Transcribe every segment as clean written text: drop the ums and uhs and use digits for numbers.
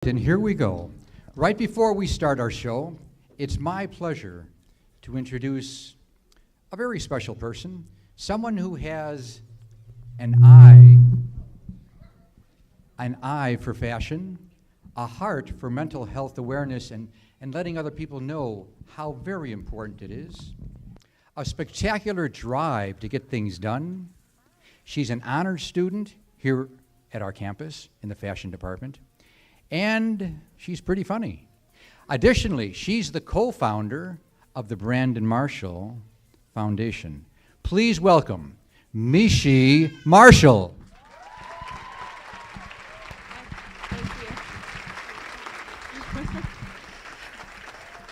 And here we go. Right before we start our show, it's my pleasure to introduce a very special person, someone who has an eye for fashion, a heart for mental health awareness and letting other people know how very important it is, a spectacular drive to get things done. She's an honors student here at our campus in the fashion department. And she's pretty funny. Additionally, she's the co-founder of the Michi Marshall Foundation. Please welcome Michi Marshall.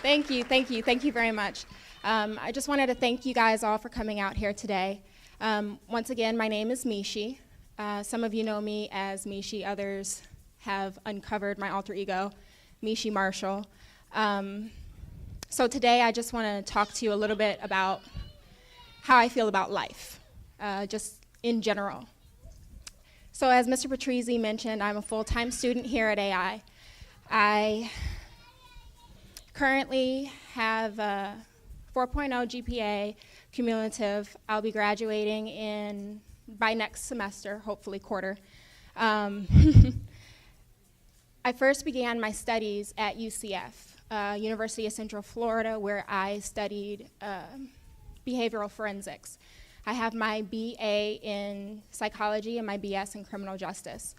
Thank you very much. I just wanted to thank you guys all for coming out here today. Once again, my name is Michi. Some of you know me as Michi, others have uncovered my alter ego, Michi Marshall. So today I just want to talk to you a little bit about how I feel about life, just in general. So as Mr. Patrizzi mentioned, I'm a full-time student here at AI. I currently have a 4.0 GPA cumulative. I'll be graduating by next semester, hopefully quarter. I first began my studies at UCF, University of Central Florida, where I studied behavioral forensics. I have my BA in psychology and my BS in criminal justice.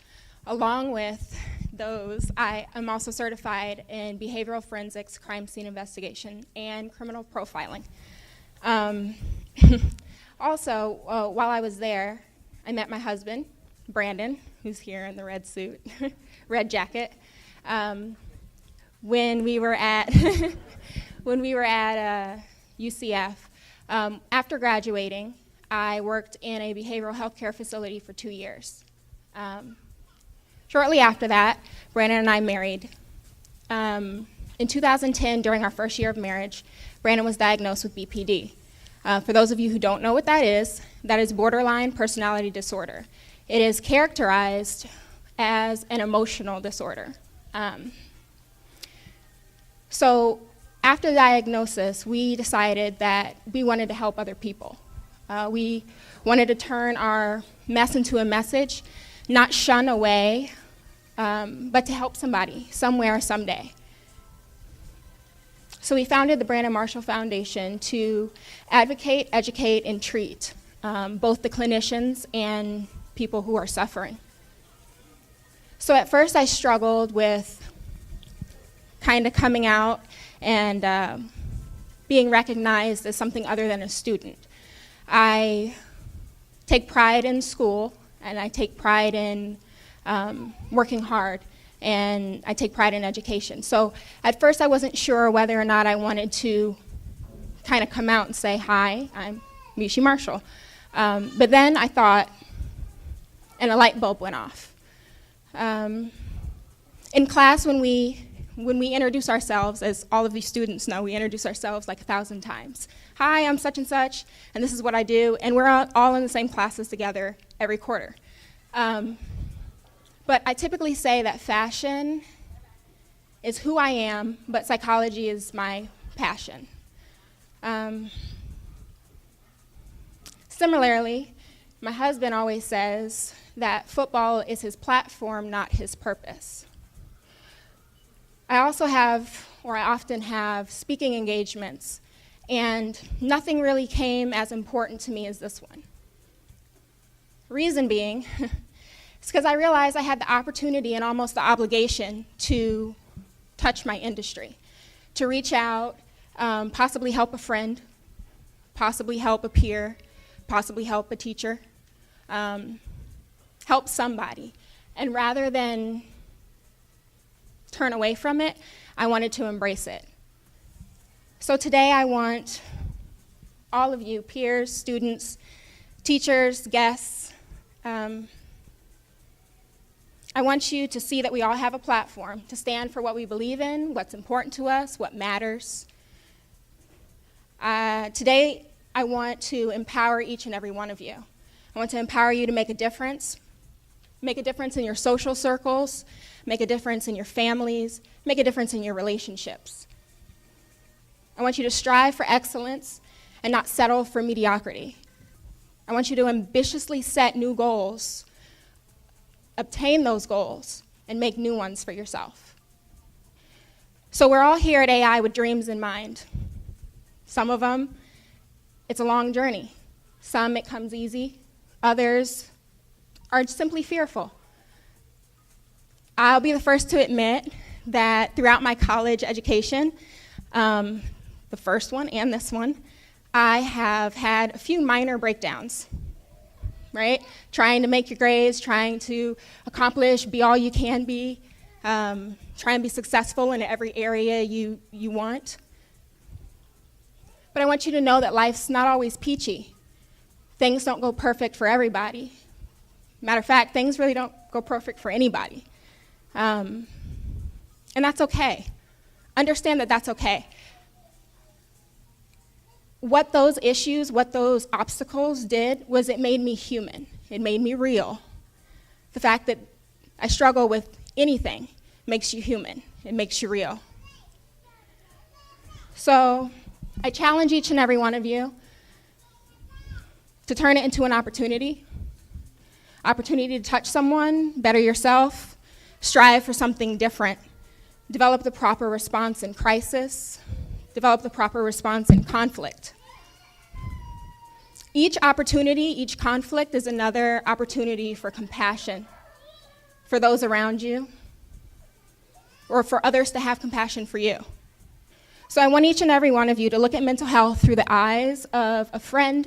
Along with those, I am also certified in behavioral forensics, crime scene investigation, and criminal profiling. Also, while I was there, I met my husband, Brandon, who's here in the red suit, red jacket. When we were at UCF, after graduating, I worked in a behavioral health care facility for 2 years. Shortly after that, Brandon and I married. In 2010, during our first year of marriage, Brandon was diagnosed with BPD. For those of you who don't know what that is borderline personality disorder. It is characterized as an emotional disorder. So after the diagnosis, we decided that we wanted to help other people. We wanted to turn our mess into a message, not shun away, but to help somebody, somewhere, someday. So we founded the Michi Marshall Foundation to advocate, educate, and treat both the clinicians and people who are suffering. So at first I struggled with kind of coming out and being recognized as something other than a student. I take pride in school, and I take pride in working hard, and I take pride in education. So at first I wasn't sure whether or not I wanted to kind of come out and say, hi, I'm Michi Marshall. But then I thought, and a light bulb went off. In class, when we introduce ourselves, as all of these students know, we introduce ourselves like 1,000 times. Hi, I'm such and such, and this is what I do, and we're all in the same classes together every quarter. But I typically say that fashion is who I am, but psychology is my passion. Similarly, my husband always says that football is his platform, not his purpose. I often have speaking engagements, and nothing really came as important to me as this one. Reason being, it's because I realized I had the opportunity and almost the obligation to touch my industry, to reach out, possibly help a friend, possibly help a peer, possibly help a teacher, help somebody. And rather than turn away from it, I wanted to embrace it. So today I want all of you, peers, students, teachers, guests, I want you to see that we all have a platform to stand for what we believe in, what's important to us, what matters. Today, I want to empower each and every one of you. I want to empower you to make a difference. make a difference in your social circles, make a difference in your families, make a difference in your relationships. I want you to strive for excellence and not settle for mediocrity. I want you to ambitiously set new goals, obtain those goals, and make new ones for yourself. So we're all here at AI with dreams in mind. Some of them, it's a long journey. Some, it comes easy. Others are simply fearful. I'll be the first to admit that throughout my college education, the first one and this one, I have had a few minor breakdowns, right? Trying to make your grades, trying to accomplish, be all you can be, trying to be successful in every area you want. But I want you to know that life's not always peachy. Things don't go perfect for everybody. Matter of fact, things really don't go perfect for anybody. And that's okay. Understand that that's okay. What those issues, what those obstacles did was it made me human. It made me real. The fact that I struggle with anything makes you human. It makes you real. So I challenge each and every one of you to turn it into an opportunity to touch someone, better yourself, strive for something different, develop the proper response in crisis, develop the proper response in conflict. Each opportunity, each conflict is another opportunity for compassion for those around you, or for others to have compassion for you. So I want each and every one of you to look at mental health through the eyes of a friend,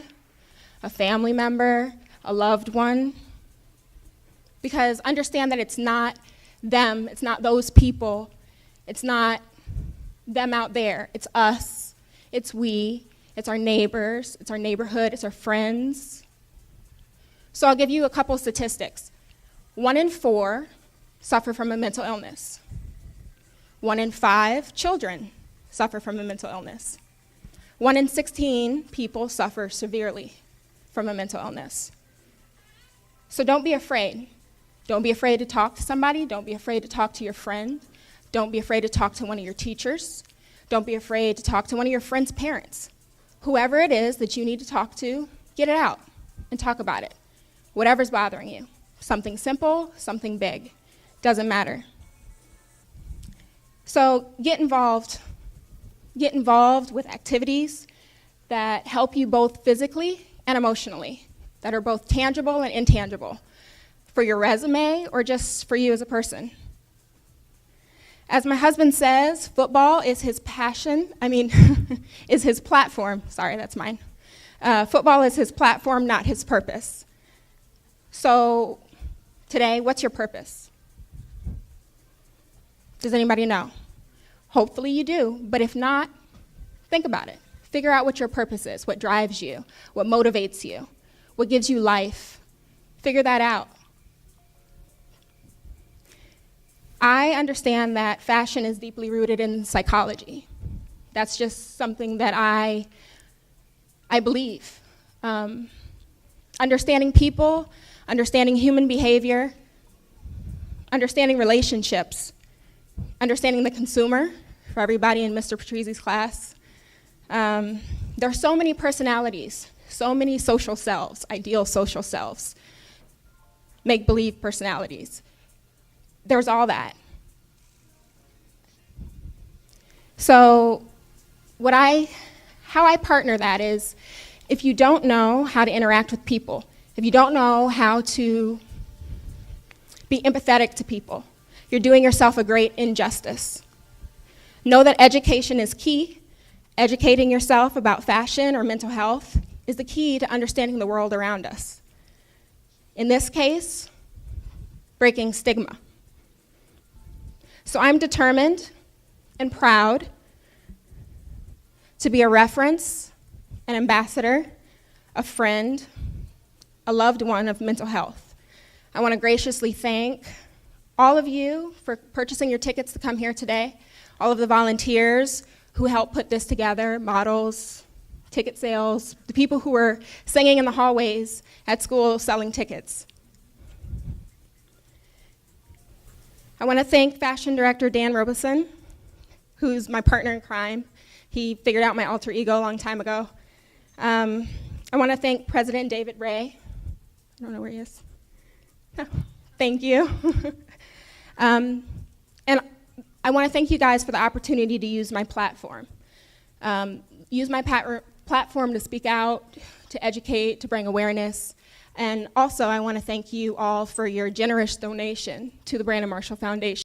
a family member, a loved one, because understand that it's not them, it's not those people, it's not them out there, it's us, it's we, it's our neighbors, it's our neighborhood, it's our friends. So I'll give you a couple statistics. 1 in 4 suffer from a mental illness. 1 in 5 children suffer from a mental illness. 1 in 16 people suffer severely from a mental illness. So don't be afraid. Don't be afraid to talk to somebody. Don't be afraid to talk to your friend. Don't be afraid to talk to one of your teachers. Don't be afraid to talk to one of your friend's parents. Whoever it is that you need to talk to, get it out and talk about it. Whatever's bothering you. Something simple, something big. Doesn't matter. So get involved. Get involved with activities that help you both physically and emotionally, that are both tangible and intangible, for your resume or just for you as a person. As my husband says, football is his passion, is his platform. Sorry, that's mine. Football is his platform, not his purpose. So today, what's your purpose? Does anybody know? Hopefully you do, but if not, think about it. Figure out what your purpose is, what drives you, what motivates you, what gives you life. Figure that out. I understand that fashion is deeply rooted in psychology. That's just something that I believe. Understanding people, understanding human behavior, understanding relationships, understanding the consumer, for everybody in Mr. Patrizzi's class. There are so many personalities, so many social selves, ideal social selves, make-believe personalities. There's all that. So how I partner that is, if you don't know how to interact with people, if you don't know how to be empathetic to people, you're doing yourself a great injustice. Know that education is key. Educating yourself about fashion or mental health is the key to understanding the world around us. In this case, breaking stigma. So I'm determined and proud to be a reference, an ambassador, a friend, a loved one of mental health. I want to graciously thank all of you for purchasing your tickets to come here today, all of the volunteers who helped put this together, models, ticket sales, the people who were singing in the hallways at school selling tickets. I want to thank fashion director Dan Robeson, who's my partner in crime. He figured out my alter ego a long time ago. I want to thank President David Ray. I don't know where he is. Oh, thank you. And I want to thank you guys for the opportunity to use my platform. Use my platform to speak out, to educate, to bring awareness. And also, I want to thank you all for your generous donation to the Brandon Marshall Foundation.